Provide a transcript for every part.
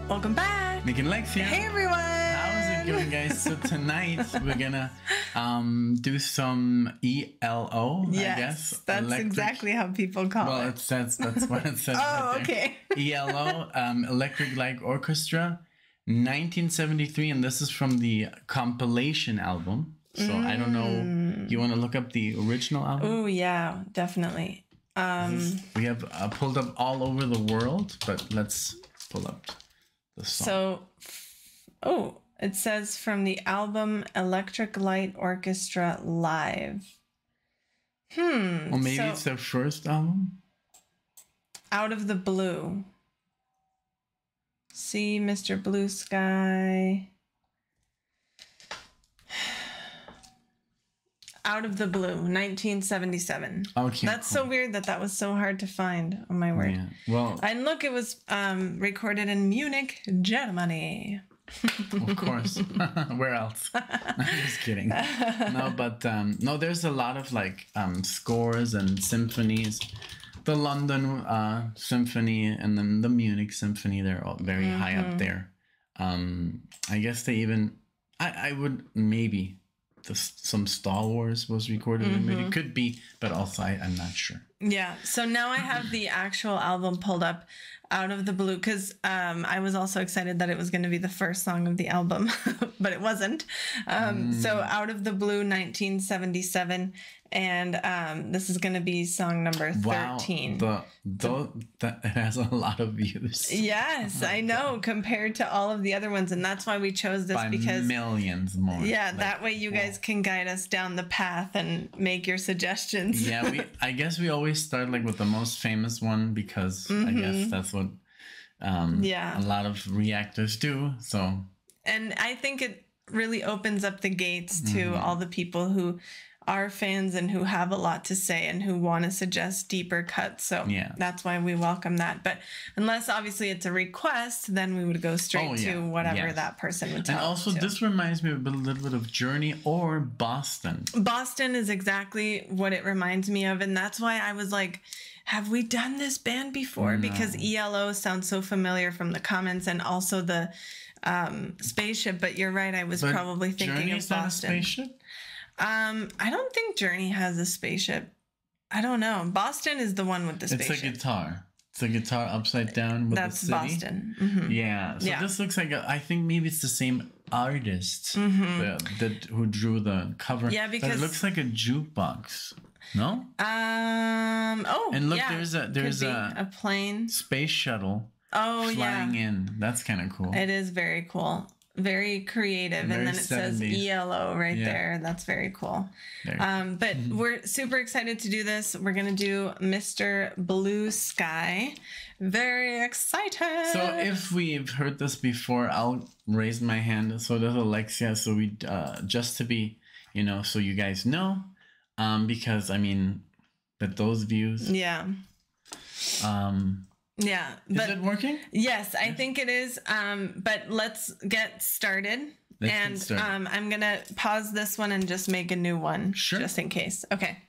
Welcome back. NicknLex here. Hey everyone. How's it going, guys? So tonight we're gonna do some ELO, yes, I guess. That's exactly how people call it. Well, it says, that's what it says. Oh, right there. okay. ELO, Electric Light Orchestra, 1973, and this is from the compilation album. So I don't know. You want to look up the original album? Oh yeah, definitely. We have pulled up all over the world, but let's pull up the song. So, it says from the album Electric Light Orchestra Live. Or maybe it's their first album? Out of the Blue. See, Mr. Blue Sky. Out of the Blue, 1977. Okay, that's cool. so weird that was so hard to find. Oh my word! Yeah. Well, and look, it was recorded in Munich, Germany. Of course. Where else? I'm just kidding. No, but no, there's a lot of like scores and symphonies. The London Symphony and then the Munich Symphony, they're all very high up there. I guess they even, I would maybe. Some Star Wars was recorded in Munich. Could be, but also I'm not sure. Yeah. So now I have the actual album pulled up, Out of the Blue, because I was also excited that it was going to be the first song of the album, but it wasn't. So Out of the Blue, 1977, and this is going to be song number 13. Wow, it has a lot of views. Yes, I know, compared to all of the other ones, and that's why we chose this because millions more. Yeah, like, that way you guys can guide us down the path and make your suggestions. Yeah, I guess we always start like with the most famous one because I guess that's what a lot of reactors do. So, and I think it really opens up the gates to all the people who are fans and who have a lot to say and who want to suggest deeper cuts. So that's why we welcome that. But unless obviously it's a request, then we would go straight to whatever that person would tell us. And also this reminds me of a little bit of Journey or Boston. Boston is exactly what it reminds me of. And that's why I was like, have we done this band before? No. Because ELO sounds so familiar from the comments and also the spaceship. But you're right. I was probably thinking of Boston. Not a spaceship? I don't think Journey has a spaceship. I don't know. Boston is the one with the spaceship. It's a guitar. It's a guitar upside down with That's the city. Boston. Yeah. So this looks like I think maybe it's the same artist who drew the cover. Yeah, because but it looks like a jukebox. No? And look, there's a plane, space shuttle. Flying in. That's kind of cool. It is very cool. Very creative. And then it 70s. Says ELO right there. That's very cool. But we're super excited to do this. We're going to do Mr. Blue Sky. Very excited. So if we've heard this before, I'll raise my hand. So does Alexia. So we, just to be, so you guys know, because I mean, with those views. Yeah. Yeah. Is it working? Yes, I think it is. But let's get started. I'm going to pause this one and just make a new one. Sure. Just in case. Okay.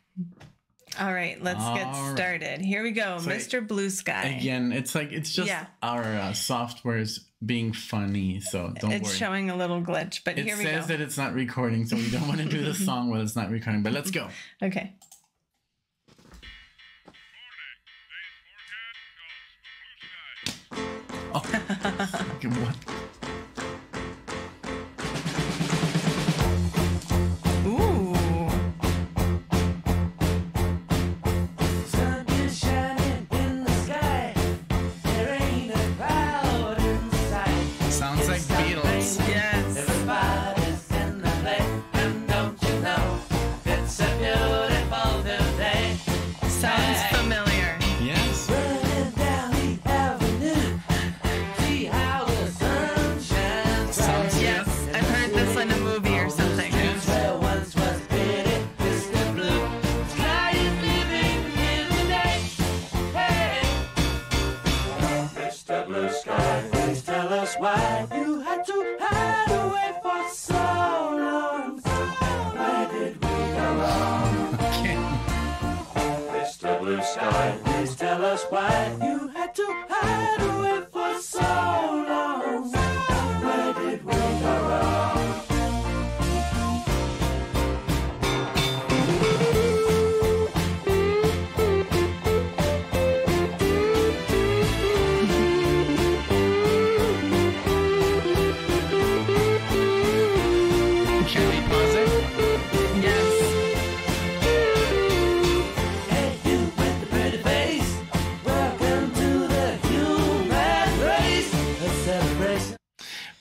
All right. Let's get started. Here we go. So Mr. Blue Sky. Again, it's just our software is being funny. So don't worry. It's showing a little glitch, but here we go. It says that it's not recording, so we don't want to do the song while it's not recording. But let's go. Okay. Oh, what? Ooh. Sun is shining in the sky. There ain't a cloud in sight. Sounds like Beatles. Yes. Everybody's in the play, and don't you know it's a beautiful day. Sounds familiar. Yes. Running down the avenue. See how the sun shines bright. Yes, I've heard this in a movie or something. Where once was pretty, Mr. Blue Sky is living in the day. Hey, Mr. Blue Sky, please tell us why you had to hide away for so long. Where did we go wrong? Mr. Blue Sky, please tell us why you had to hide away for so long.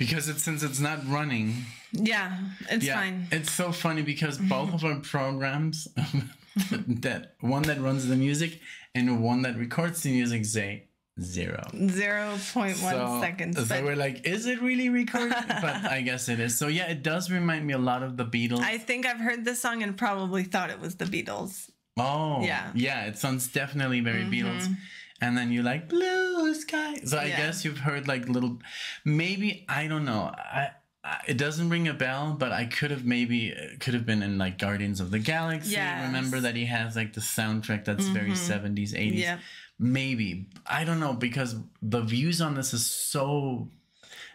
because since it's not running. Yeah, it's fine. It's so funny because both of our programs, that one that runs the music and one that records the music, say 0.1 seconds. So we're like, is it really recording? But I guess it is. So yeah, it does remind me a lot of the Beatles. I think I've heard this song and probably thought it was the Beatles. Oh, yeah. It sounds definitely very Beatles. And then you like blue sky. So I guess you've heard like little, maybe, I don't know. It doesn't ring a bell, but I could have been in like Guardians of the Galaxy. Yes. Remember that he has like the soundtrack that's very 70s, 80s. Yep. Maybe. I don't know, because the views on this is so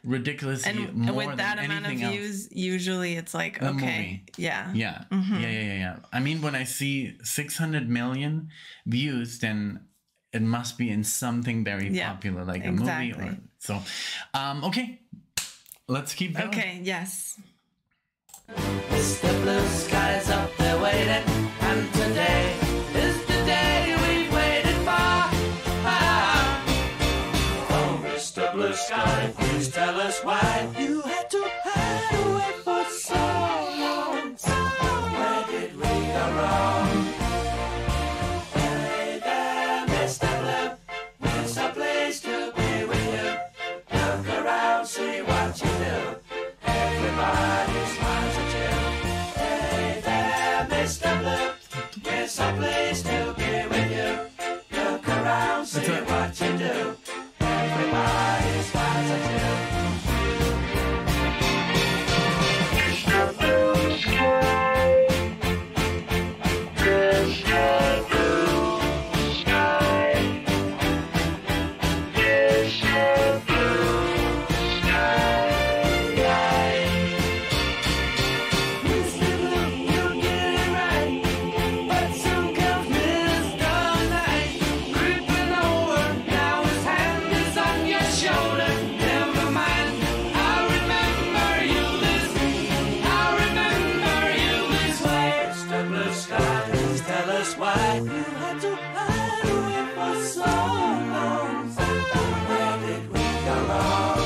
ridiculously more with that than amount of views, usually it's like, okay. Movie. Yeah. Yeah. Yeah. I mean, when I see 600 million views, then it must be in something very popular, like a movie or so. Okay. Let's keep going. Okay, yes. Mr. Blue Sky's up there waiting, and today is the day we've waited for. Oh, Mr. Blue Sky, please tell us why you had to hide away for so long. Where did we go wrong? Hey there, Mr. Blue, it's a place to be with you. Look around, see what you do. Everybody smiles at you. Hey there, Mr. Blue, it's a place to be with you. Look around, see what you do. Everybody smiles at you. Mr. Blue Sky, Mr. Blue Sky, Mr. Blue Sky. Mr. Blue, you get it right, but some comes Mr. Night creeping over. Now his hand is on your shoulder. Never mind, I remember you this way. Mr. Blue Sky, please tell us why you had to hide away for so long. Where did we go wrong?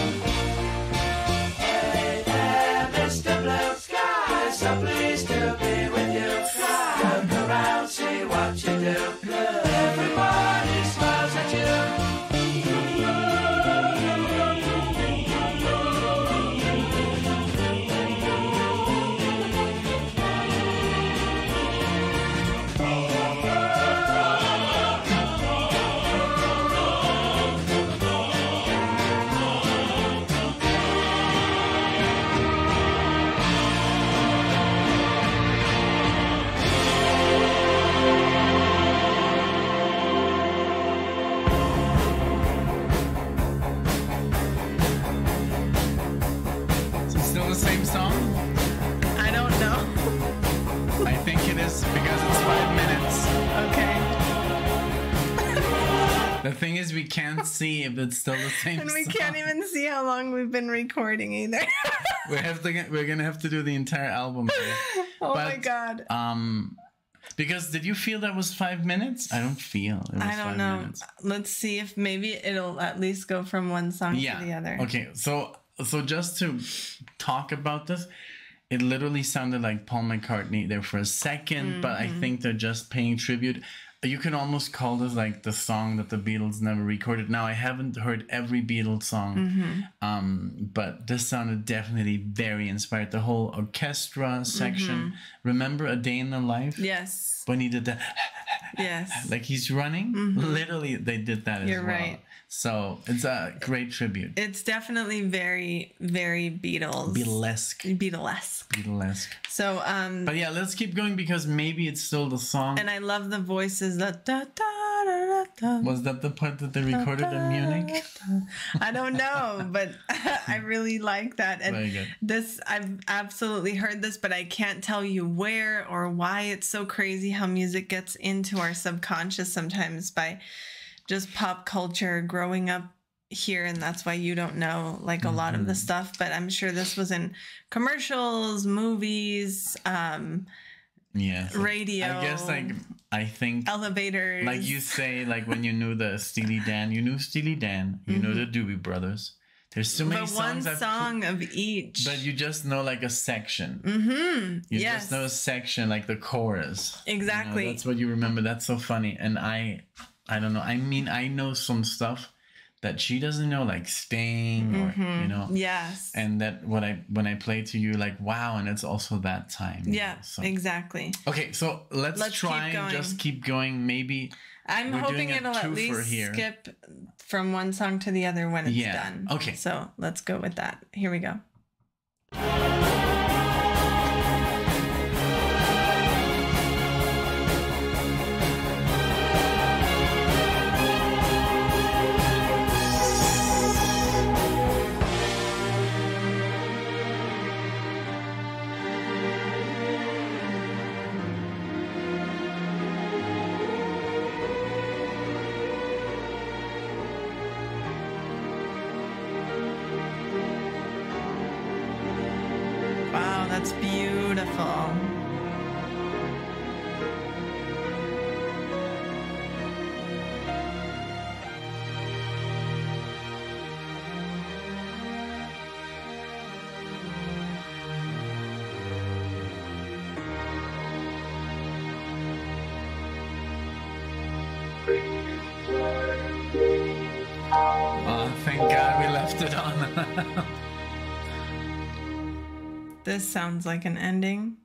Hey there, Mr. Blue Sky, so pleased to be with you. Look around, see what you do. Everybody smiles at you. Is it still the same song? I don't know. I think it is because it's 5 minutes. Okay. The thing is, we can't see if it's still the same And we song. can't even see how long we've been recording either. We're gonna have to do the entire album here. Oh my God. Because did you feel that was 5 minutes? I don't feel it was I don't 5 know. minutes. Let's see if maybe it'll at least go from one song to the other. Okay, so just to talk about this, it literally sounded like Paul McCartney there for a second, but I think they're just paying tribute. You can almost call this like the song that the Beatles never recorded. Now, I haven't heard every Beatles song, but this sounded definitely very inspired. The whole orchestra section. Remember A Day in the Life? Yes. When he did that, Yes. like he's running. Literally, they did that as well. You're right. So it's a great tribute. It's definitely very, very Beatles. Beatlesque. Beatlesque. So, But yeah, let's keep going because maybe it's still the song. and I love the voices. Da, da, da, da, da, Was that the part that they recorded in Munich? I don't know, but I really like that. And Very good. this, I've absolutely heard this, but I can't tell you where or why. It's so crazy how music gets into our subconscious sometimes by just pop culture growing up here, and that's why you don't know like a lot of the stuff. But I'm sure this was in commercials, movies, Yeah. So radio. I guess I think elevators. like you say, like when you knew the Steely Dan, you knew Steely Dan, you know the Doobie Brothers. There's so many But songs. one song of each. But you just know like a section. You just know a section, like the chorus. Exactly. You know, that's what you remember. That's so funny. And I don't know. I mean, I know some stuff that she doesn't know, like Sting or, you know. Yes. And that when I play to you, like, wow, and it's also that time. Yeah, so. Exactly. Okay, so let's try and just keep going. Maybe I'm hoping it'll at least skip from one song to the other when it's done. Okay. So let's go with that. Here we go. That's beautiful. Oh, thank God we left it on. This sounds like an ending.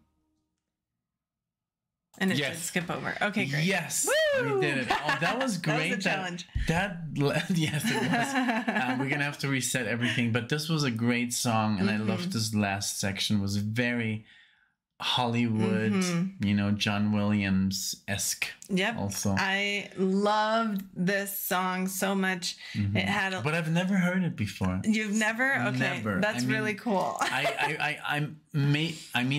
And it did skip over. Okay, great. Yes, Woo! we did it. Oh, that was great. That was a challenge. Yes, it was. We're gonna have to reset everything, but this was a great song, and I loved this last section. It was very Hollywood, you know, John Williams-esque. Yep. Also, I loved this song so much. It had but I've never heard it before. You've never? Okay. Never. That's really cool. I mean,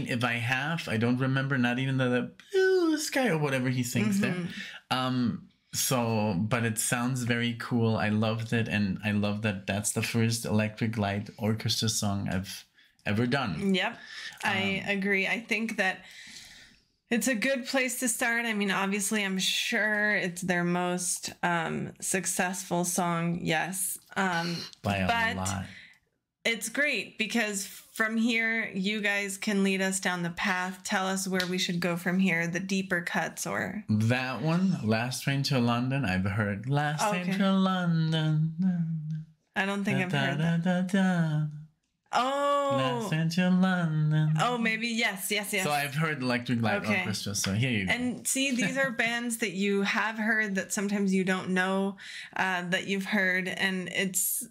if I have, I don't remember, not even the blue sky or whatever he sings there. So, but it sounds very cool. I loved it, and I love that that's the first Electric Light Orchestra song I've ever done. Yep, I agree. I think that it's a good place to start. I mean, obviously, I'm sure it's their most successful song, yes. By a lot. It's great because from here, you guys can lead us down the path. Tell us where we should go from here, the deeper cuts or... That one, Last Train to London, I've heard. Last Train to London. I don't think I've heard that. Oh. Last Train to London. Oh, maybe. Yes. So I've heard Electric Light Orchestra, so here you go. And see, these are bands that you have heard that sometimes you don't know that you've heard, and it's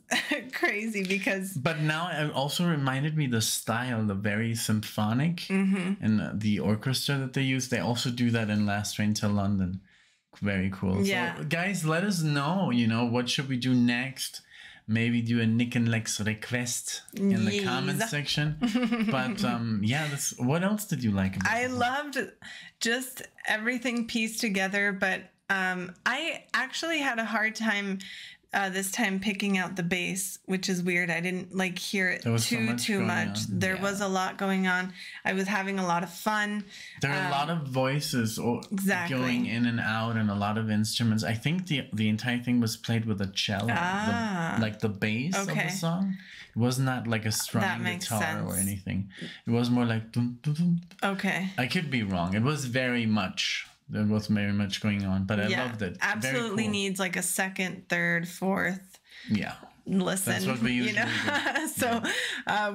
crazy because... But now it also reminded me the style, the very symphonic, and the orchestra that they use. They also do that in Last Train to London. Very cool. Yeah. So, guys, let us know, you know, what should we do next? Maybe do a NicknLex request in the comment section. But yeah, what else did you like about it? I loved just everything pieced together, but I actually had a hard time this time picking out the bass, which is weird. I didn't like hear it too much. There was a lot going on. I was having a lot of fun. There are a lot of voices going in and out, and a lot of instruments. I think the entire thing was played with a cello, like the bass of the song. It was not like a strumming guitar or anything. It was more like dun, dun, dun. Okay. I could be wrong. It was very much. There was very much going on, but I loved it. Absolutely needs like a second, third, fourth. Yeah. Listen, that's what we usually do. So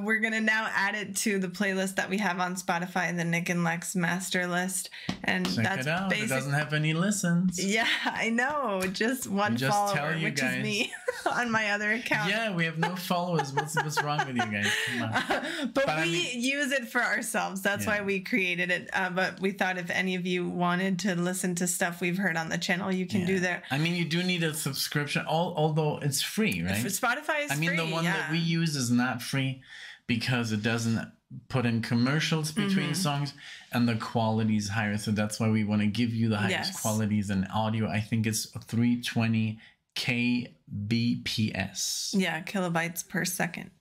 we're gonna now add it to the playlist that we have on Spotify, the NicknLex master list, and check it out. It doesn't have any listens. Yeah, I know. Just one follower, which is me on my other account. Yeah, we have no followers. What's wrong with you guys? Come on. But we use it for ourselves. That's why we created it. But we thought if any of you wanted to listen to stuff we've heard on the channel, you can do that. I mean, you do need a subscription, although it's free, right? Spotify is free. I mean, the one that we use is not free because it doesn't put in commercials between songs, and the quality is higher. So that's why we want to give you the highest qualities in audio. I think it's 320 kbps. Yeah, kilobytes per second.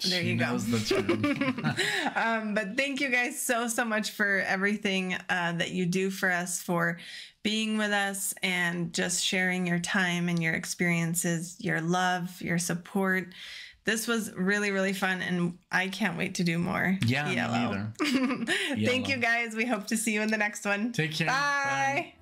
There you She go. knows the term. But thank you guys so much for everything that you do for us, for being with us and just sharing your time and your experiences, your love, your support. This was really fun, and I can't wait to do more. Yeah, me Yellow. neither. Thank you guys. We hope to see you in the next one. Take care. Bye. Bye.